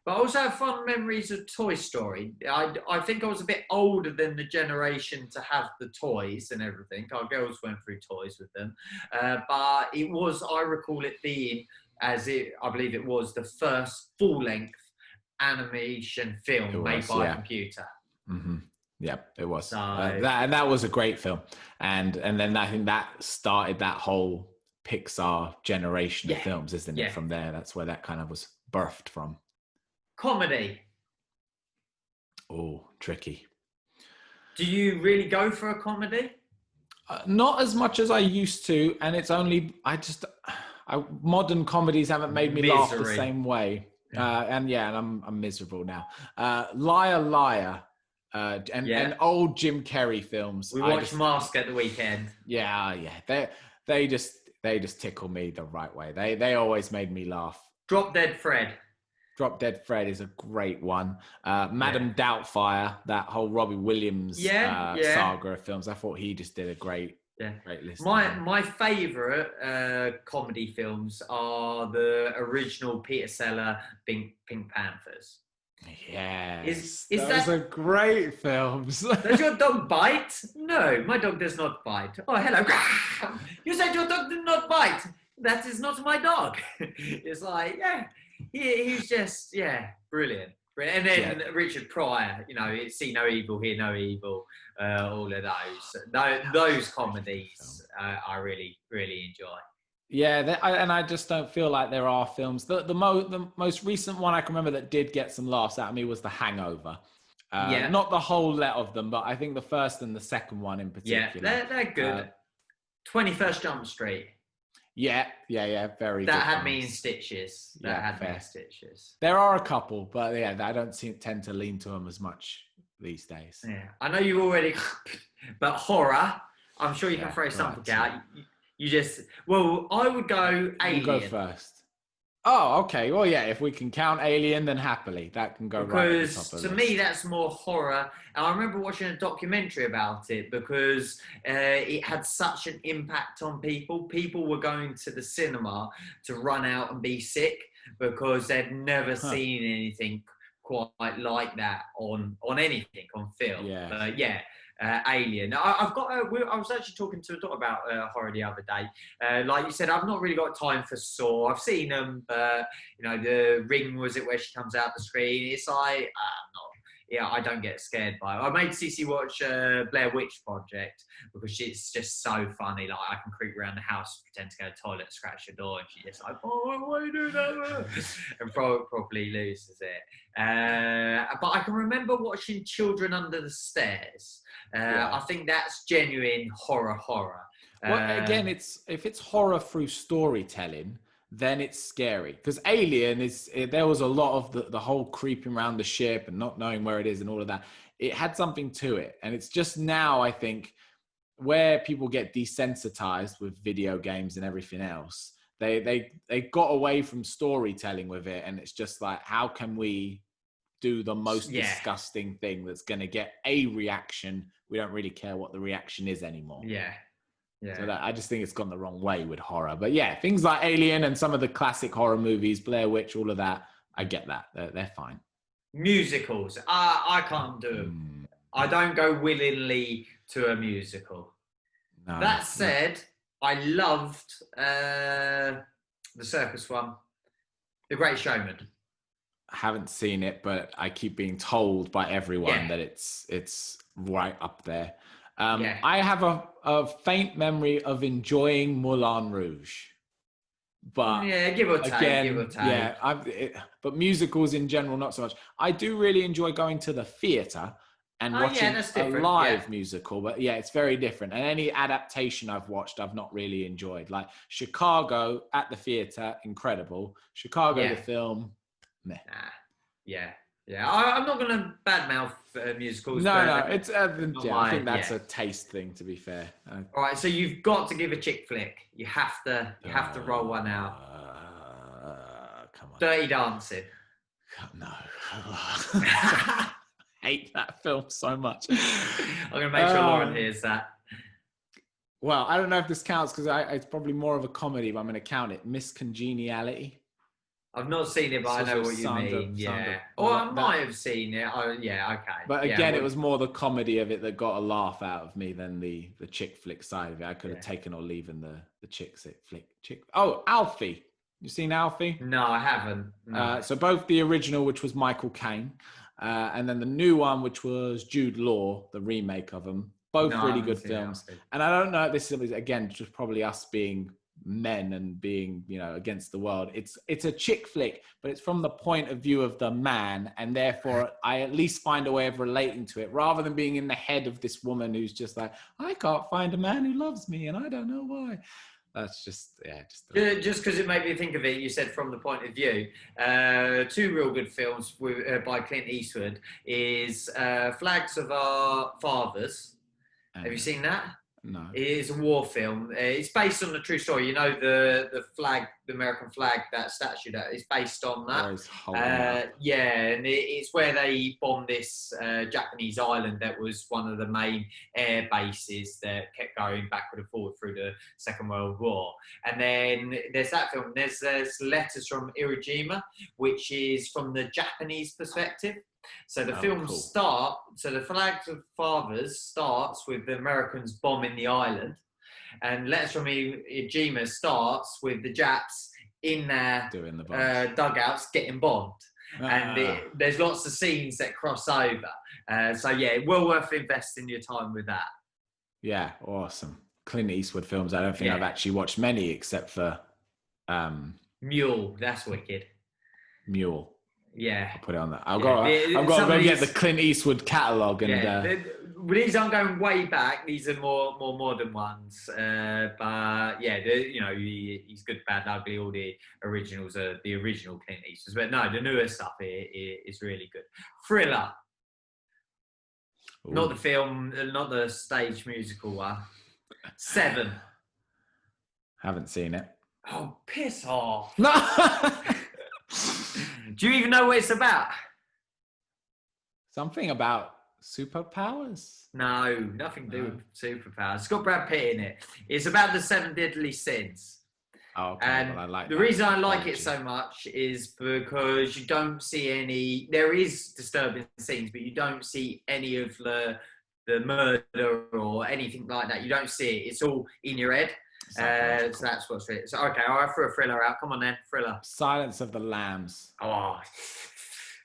But I also have fond memories of Toy Story. I think I was a bit older than the generation to have the toys and everything. Our girls went through toys with them. But I recall it being, I believe it was the first full-length animation film made by a computer. Mm-hmm. Yeah, it was. That was a great film. And then I think that started that whole Pixar generation of films, isn't it? From there, that's where that kind of was birthed from. Comedy. Oh, tricky. Do you really go for a comedy? Not as much as I used to, and it's only modern comedies haven't made me laugh the same way. And I'm miserable now. Liar Liar. And old Jim Carrey films. We watched Mask at the weekend. Yeah. They just tickle me the right way. They always made me laugh. Drop Dead Fred. Drop Dead Fred is a great one. Madam Doubtfire, that whole Robbie Williams saga of films. I thought he just did a great list. My favourite comedy films are the original Peter Sellers Pink Panthers. Yes, those are great films. Does your dog bite? No, my dog does not bite. Oh, hello. You said your dog did not bite. That is not my dog. It's like, he's just, brilliant. And then Richard Pryor, See No Evil, Hear No Evil, all of those. Those comedies I really, really enjoy. Yeah, and I just don't feel like there are films. The most recent one I can remember that did get some laughs out of me was The Hangover. Not the whole lot of them, but I think the first and the second one in particular. Yeah, they're good. 21st Jump Street. Yeah, very good. That had me in stitches. There are a couple, but I don't tend to lean to them as much these days. Yeah, I know you already, but horror, I'm sure you can throw something out. I would go Alien. You go first. Oh, okay. Well, if we can count Alien, then happily. That can go right at the top of the list. Because to me, that's more horror. And I remember watching a documentary about it because it had such an impact on people. People were going to the cinema to run out and be sick because they'd never seen anything quite like that on anything on film. Yeah. Alien. I've got. I was actually talking to a doctor about horror the other day. Like you said, I've not really got time for Saw. I've seen them, but the Ring, was it where she comes out the screen? It's like I don't get scared by it. I made Cece watch Blair Witch Project because it's just so funny. Like I can creep around the house, pretend to go to the toilet, scratch the door, and she's just like, "Oh, why are you doing that?" and probably loses it. But I can remember watching Children Under the Stairs. I think that's genuine horror. Well, again, if it's horror through storytelling, then it's scary. Because Alien there was a lot of the whole creeping around the ship and not knowing where it is and all of that. It had something to it, and it's just now I think where people get desensitized with video games and everything else. They got away from storytelling with it, and it's just like, how can we do the most disgusting thing that's going to get a reaction? We don't really care what the reaction is anymore. Yeah. So I just think it's gone the wrong way with horror. But yeah, things like Alien and some of the classic horror movies, Blair Witch, all of that, I get that. They're fine. Musicals, I can't do them. I don't go willingly to a musical. No, that said, I loved the circus one, The Great Showman. I haven't seen it, but I keep being told by everyone that it's right up there. I have a faint memory of enjoying Moulin Rouge, but give or take. But musicals in general, not so much. I do really enjoy going to the theatre and watching a live musical, but it's very different. And any adaptation I've watched, I've not really enjoyed. Like Chicago at the theatre, incredible. Chicago the film, meh. I'm not going to badmouth musicals. No, it's I think that's a taste thing, to be fair. All right, so you've got to give a chick flick. You have to roll one out. Come on. Dirty Dancing. No. I hate that film so much. I'm going to make sure Lauren hears that. Well, I don't know if this counts because it's probably more of a comedy, but I'm going to count it. Miss Congeniality. I've not seen it, but I know what you mean. I might have seen it. Okay. But again, it was more the comedy of it that got a laugh out of me than the chick flick side of it. I could have taken or leaving the chick flick. Oh, Alfie. You seen Alfie? No, I haven't. No. So both the original, which was Michael Caine, and then the new one, which was Jude Law, the remake of them. Both really good films. And I don't know, this is, again, just probably us being men and being against the world. It's a chick flick, but it's from the point of view of the man, and therefore I at least find a way of relating to it rather than being in the head of this woman who's just like, I can't find a man who loves me and I don't know why. That's just because it made me think of it. You said from the point of view. Two real good films by Clint Eastwood is Flags of Our Fathers. Have you seen that? No. It's a war film. It's based on a true story. You know, the flag, the American flag, that statue that is based on that. And it's where they bombed this Japanese island that was one of the main air bases that kept going backward and forward through the Second World War. And then there's that film. There's Letters from Iwo Jima, which is from the Japanese perspective. So the film the Flags of Fathers starts with the Americans bombing the island, and Letters from Iwo Jima starts with the Japs in their dugouts getting bombed. And there's lots of scenes that cross over. Well worth investing your time with that. Yeah, awesome. Clint Eastwood films, I don't think I've actually watched many except for Mule, that's wicked. Mule. Yeah, I'll put it on that. I've got to go get the Clint Eastwood catalogue. And these aren't going way back. These are more modern ones. But he's Good, Bad, Ugly. All the originals are the original Clint Eastwood. But no, the newer stuff is really good. Thriller. Ooh. Not the film, not the stage musical one. 7. Haven't seen it. Oh, piss off. No. Do you even know what it's about? Something about superpowers? No, nothing to do with superpowers. It's got Brad Pitt in it. It's about the 7 deadly sins. Oh, okay. And well, I like the that reason I like apology. it so much is because you don't see any. There is disturbing scenes, but you don't see any of the murder or anything like that. You don't see it. It's all in your head. So that's what's it. So okay, I threw a thriller out. Come on then, thriller. Silence of the Lambs. Oh,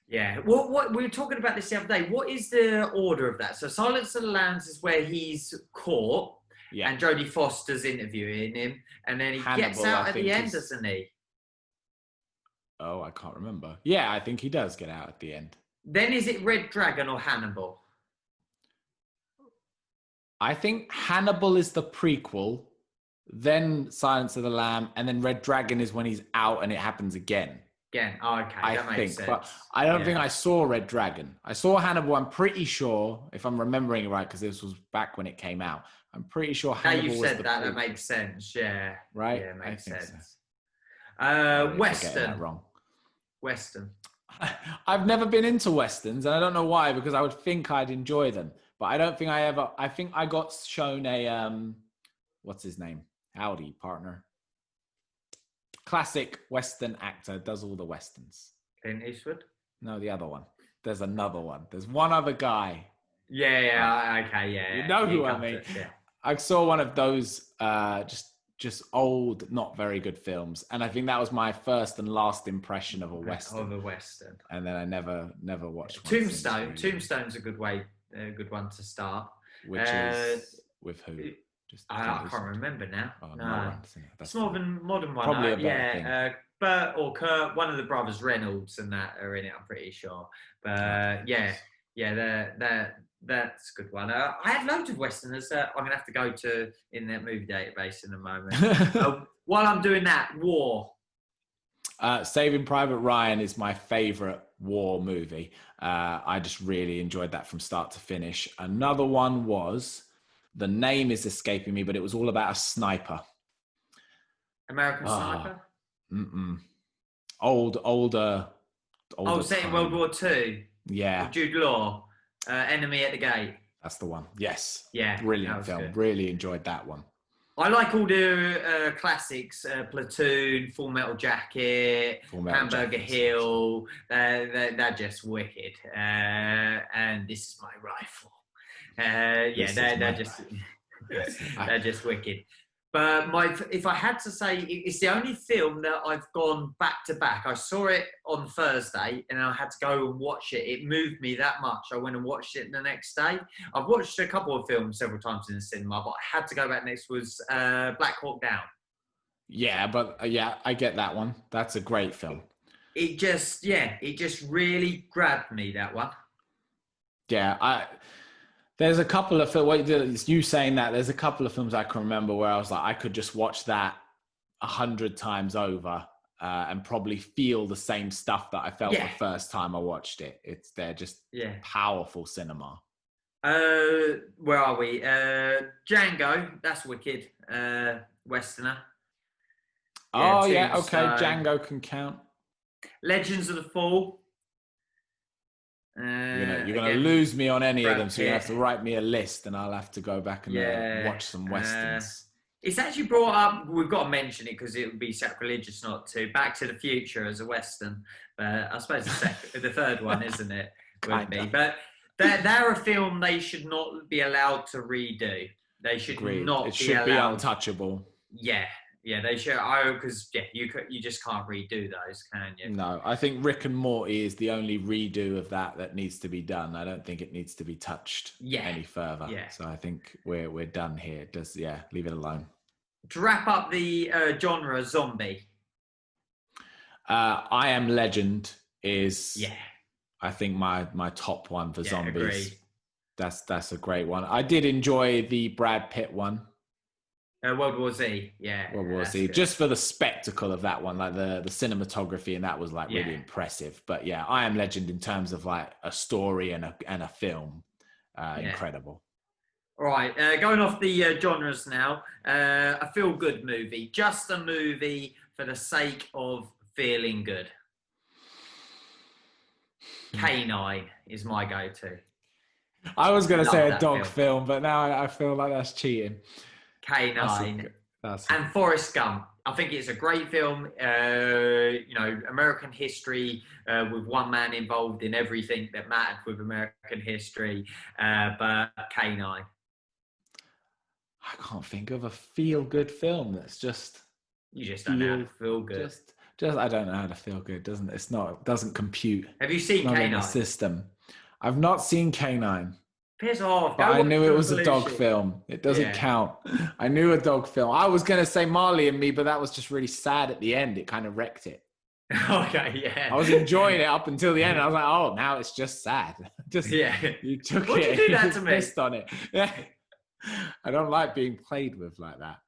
yeah. What we were talking about this the other day. What is the order of that? So Silence of the Lambs is where he's caught. Yeah. And Jodie Foster's interviewing him, and then he gets Hannibal, out I at the think, end, is- doesn't he? Oh, I can't remember. Yeah, I think he does get out at the end. Then is it Red Dragon or Hannibal? I think Hannibal is the prequel, then Silence of the Lamb, and then Red Dragon is when he's out and it happens again. Again, oh, okay, I that makes think, sense. but I don't think I saw Red Dragon. I saw Hannibal. I'm pretty sure, if I'm remembering it right, because this was back when it came out. I'm pretty sure Hannibal you was said the that. prequel. That makes sense. Yeah. Right? Yeah, makes sense. So. Western. That wrong. Western. I've never been into westerns, and I don't know why, because I would think I'd enjoy them, but I don't think I ever. I think I got shown a what's his name? Howdy, partner. Classic western actor, does all the westerns. Clint Eastwood. No, the other one. There's another one. There's one other guy. Yeah. Okay. Yeah. You know who I mean. Yeah. I saw one of those just old, not very good films, and I think that was my first and last impression of a western. Of a western. And then I never watched one Tombstone. since, really. Tombstone's a good one to start. Which is with who? Just I can't remember now. Oh, no. That's it's more of a modern one. Probably a better thing. Bert or Kurt, one of the brothers Reynolds and that are in it, I'm pretty sure. But that's a good one. I had loads of westerns. I'm going to have to go to Internet Movie Database in a moment. While I'm doing that, war. Saving Private Ryan is my favorite war movie. I just really enjoyed that from start to finish. Another one was, the name is escaping me, but it was all about a sniper. American Sniper? Older set in World War II. Yeah. With Jude Law. Enemy at the Gate. That's the one. Yes. Yeah. Brilliant film. Good. Really enjoyed that one. I like all the classics, Platoon, Full Metal Jacket, Hamburger Hill. They're just wicked. And This Is My Rifle. They're just wicked. But if I had to say, it's the only film that I've gone back to back. I saw it on Thursday and I had to go and watch it. It moved me that much. I went and watched it the next day. I've watched a couple of films several times in the cinema, but I had to go back next was Black Hawk Down. Yeah, but I get that one. That's a great film. It just really grabbed me, that one. Yeah, there's a couple of films, you saying that, there's a couple of films I can remember where I was like, I could just watch that 100 times over and probably feel the same stuff that I felt the first time I watched it. They're just powerful cinema. Where are we? Django, that's wicked. Westerner. Okay, Django can count. Legends of the Fall. You're gonna lose me on any of them, so you have to write me a list, and I'll have to go back and watch some westerns. It's actually brought up. We've got to mention it because it would be sacrilegious not to. Back to the Future as a western, but I suppose the third one, isn't it? Would be, but they're a film they should not be allowed to redo. They should not. It should be untouchable. Yeah, they should. Because you just can't redo those, can you? No, I think Rick and Morty is the only redo of that needs to be done. I don't think it needs to be touched any further. Yeah. So I think we're done here. Just leave it alone. To wrap up the genre, zombie. I Am Legend is I think my top one for zombies. Agreed. That's a great one. I did enjoy the Brad Pitt one. World War Z, World War Z, good. Just for the spectacle of that one, like the cinematography, and that was like really impressive. But I Am Legend in terms of like a story and a film, incredible. All right, going off the genres now, a feel-good movie, just a movie for the sake of feeling good. K9 is my go-to. I was going to say a dog film, but now I feel like that's cheating. K9. And Forrest Gump. I think it's a great film. American history with one man involved in everything that mattered with American history. But K9. I can't think of a feel-good film that's just. You just don't know how to feel good. Just I don't know how to feel good. Doesn't compute. Have you seen K9? In the system. I've not seen K9. Piss off. But I knew it was a dog film. It doesn't count. I knew a dog film. I was going to say Marley and Me, but that was just really sad at the end. It kind of wrecked it. Okay, yeah. I was enjoying it up until the end. I was like, oh, now it's just sad. You took Why'd it. You do that to me? Pissed on it. Yeah. I don't like being played with like that.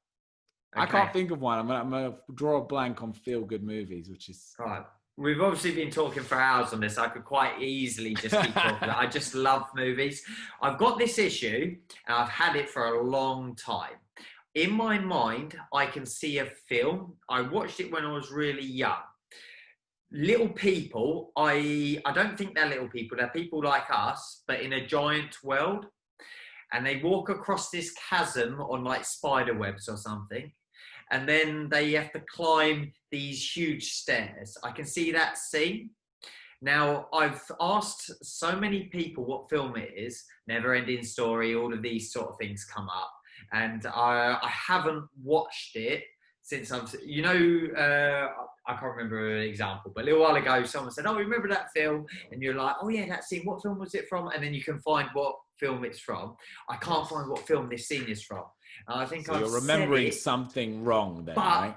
Okay. I can't think of one. I'm going to draw a blank on feel-good movies, which is... Right. We've obviously been talking for hours on this. I could quite easily just keep talking. I just love movies. I've got this issue, and I've had it for a long time. In my mind, I can see a film. I watched it when I was really young. Little people, I don't think they're little people. They're people like us, but in a giant world. And they walk across this chasm on like spider webs or something. And then they have to climb these huge stairs. I can see that scene. Now, I've asked so many people what film it is, Never Ending Story, all of these sort of things come up. And I haven't watched it since I can't remember an example, but a little while ago, someone said, oh, remember that film? And you're like, oh yeah, that scene, what film was it from? And then you can find what film it's from. I can't find what film this scene is from. And I think so you're remembering something wrong then, right?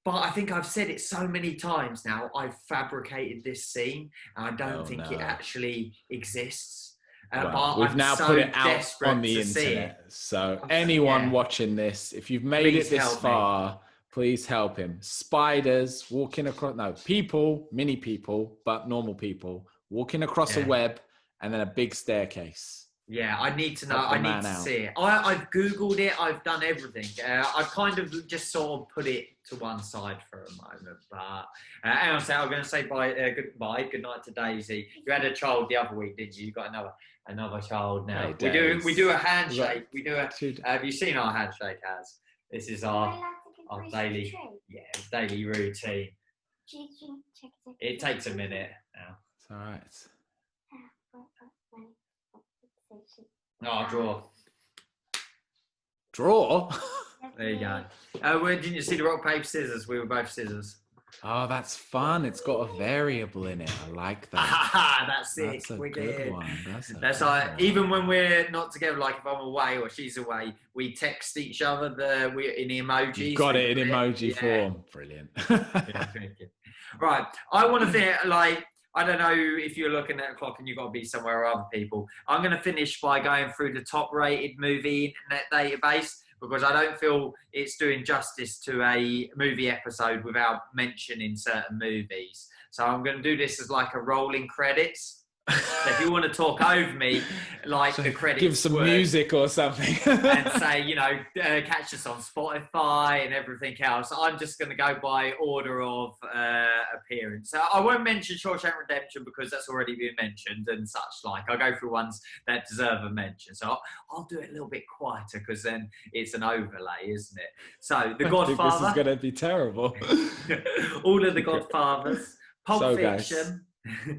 But I think I've said it so many times now, I've fabricated this scene, and I don't think it actually exists. But we've now put it out on the internet. So anyone watching this, if you've made it this far, please help him. Spiders walking across, mini people, but normal people walking across a web, and then a big staircase. Yeah, I need to know. I need to see it. I've Googled it. I've done everything. I've kind of just sort of put it to one side for a moment. But I'm going to say goodbye. Good night to Daisy. You had a child the other week, didn't you? You got another child now. Hey, we do a handshake. Have you seen our handshake? This is our daily routine. It takes a minute now. It's all right. Draw. Draw? There you go. Didn't you see the rock, paper, scissors? We were both scissors. Oh, that's fun. It's got a variable in it. I like that. That's it. That's a good one. That's like, even when we're not together, like if I'm away or she's away, we text each other in the emojis. You've got it in emoji form. Brilliant. Right. I want to think like, I don't know if you're looking at a clock and you've got to be somewhere or other people. I'm going to finish by going through the top rated movie internet database, because I don't feel it's doing justice to a movie episode without mentioning certain movies. So I'm going to do this as like a rolling credits. So if you want to talk over me, like the credits, give some music or something, and say, catch us on Spotify and everything else. I'm just going to go by order of appearance. So I won't mention Shawshank Redemption because that's already been mentioned and such like. I'll go through ones that deserve a mention. So I'll do it a little bit quieter because then it's an overlay, isn't it? So The Godfather. This is going to be terrible. All of The Godfathers. Pulp Fiction. Guys,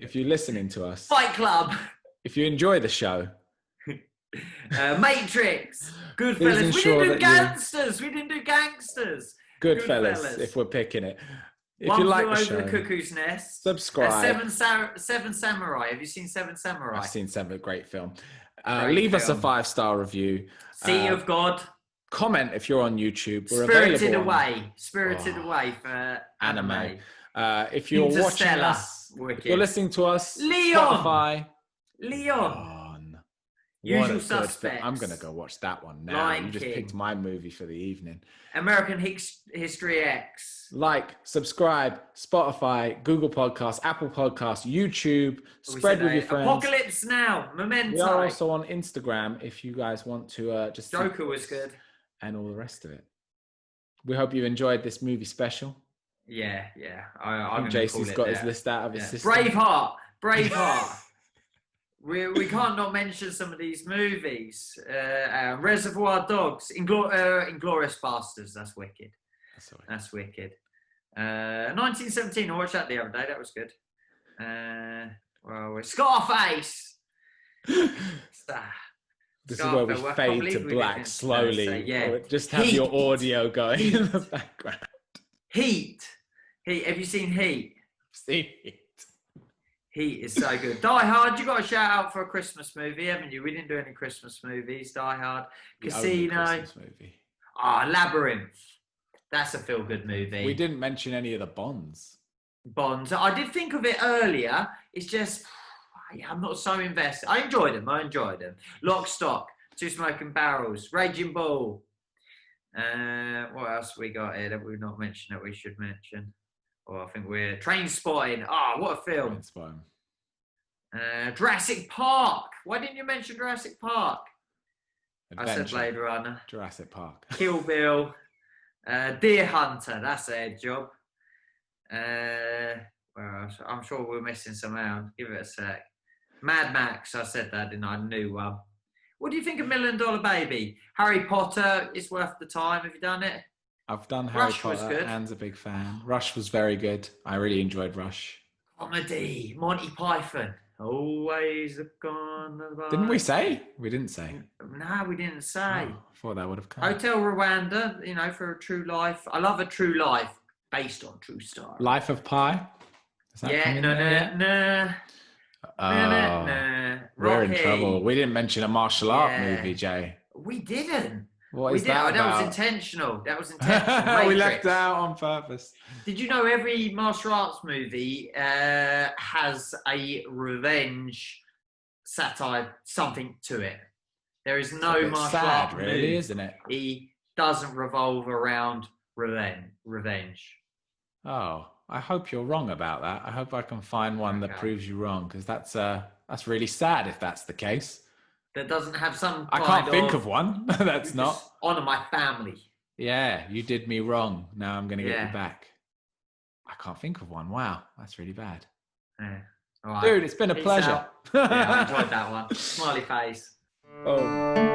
if you're listening to us, Fight Club. If you enjoy the show, Matrix, Goodfellas. We didn't do gangsters. Goodfellas. If we're picking it, if you like the show, Over the Cuckoo's Nest. Subscribe. Seven Samurai. Have you seen Seven Samurai? I've seen Seven. Great film. Leave us a 5-star review. City of God. Comment if you're on YouTube. We're Spirited Away for anime. If you're watching us, if you're listening to us, Spotify. Leon. Usual Suspects. I'm going to go watch that one now. You just picked my movie for the evening. American History X. Like, subscribe, Spotify, Google Podcasts, Apple Podcasts, YouTube. Spread with your friends. Apocalypse Now. Memento. We are also on Instagram if you guys want to just... Joker was good. And all the rest of it. We hope you enjoyed this movie special. Yeah. I think Jason's got his list out of his system. Braveheart. We can't not mention some of these movies. Reservoir Dogs, Inglorious Bastards. That's wicked. That's wicked. 1917. I watched that the other day. That was good. Scarface. This is where we fade to black slowly. Just have your audio going in the background. Heat. Have you seen Heat? I've seen Heat. Heat is so good. Die Hard, you got a shout out for a Christmas movie, haven't you? We didn't do any Christmas movies. Die Hard, Casino. Labyrinth. That's a feel-good movie. We didn't mention any of the Bonds. I did think of it earlier. It's just, I'm not so invested. I enjoyed them. Lock, Stock, Two Smoking Barrels, Raging Bull. What else we got here that we've not mentioned that we should mention? I think we're Trainspotting. What a film. Jurassic Park. Why didn't you mention Jurassic Park? Adventure. I said Blade Runner. Jurassic Park. Kill Bill. Deer Hunter. That's a head job. I'm sure we're missing some out. Give it a sec. Mad Max. I said that, didn't I? New one. What do you think of $1 Million Baby? Harry Potter is worth the time. Have you done it? I've done Harry Potter. Anne's a big fan. Rush was very good. I really enjoyed Rush. Comedy. Monty Python. Always look on the bar. Didn't we say? We didn't say. No, we didn't say. I thought that would have come. Hotel Rwanda, for a true life. I love a true life based on true story. Life of Pi? No. We're in trouble. We didn't mention a martial art movie, Jay. We didn't. What is that about? That was intentional. We left out on purpose. Did you know every martial arts movie has a revenge satire, something to it? There is no martial art movie, really, isn't it? He doesn't revolve around revenge. Oh, I hope you're wrong about that. I hope I can find one that proves you wrong, because that's really sad if that's the case. That doesn't have some I can't think of one. That's not. Honor my family. Yeah, you did me wrong. Now I'm going to get you back. I can't think of one. Wow, that's really bad. Yeah. All right. Dude, it's been a pleasure. Yeah, I enjoyed that one. Smiley face. Oh.